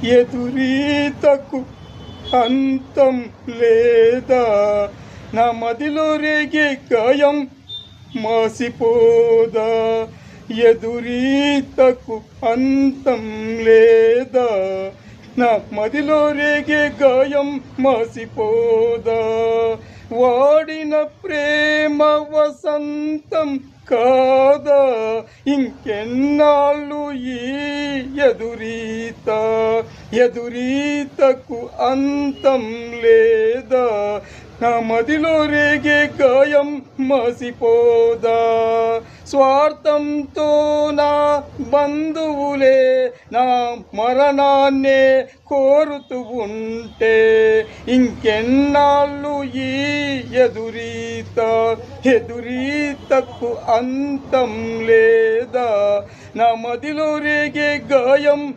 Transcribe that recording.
ఎదురీతకు అంతం లేదా, నా మదిలో రేగే గాయం మాసిపోదా. ఎదురీతకు అంతం లేదా, నా మదిలో రేగే గాయం మాసిపోదా. వాడిన ప్రేమ వసంతం కాదా, ఇంకెన్నాళ్ళు ఈ ఎదురీత. ఎదురీతకు అంతం లేదా, నా మదిలో రేగే గాయం మాసిపోదా. స్వార్థంతో నా బంధువులే నా మరణాన్నే కోరుతూ ఉంటే, ఇంకెన్నాళ్ళు ఈ ఎదురీత. ఎదురీతకు అంతం లేదా, నా మదిలో రేగే గాయం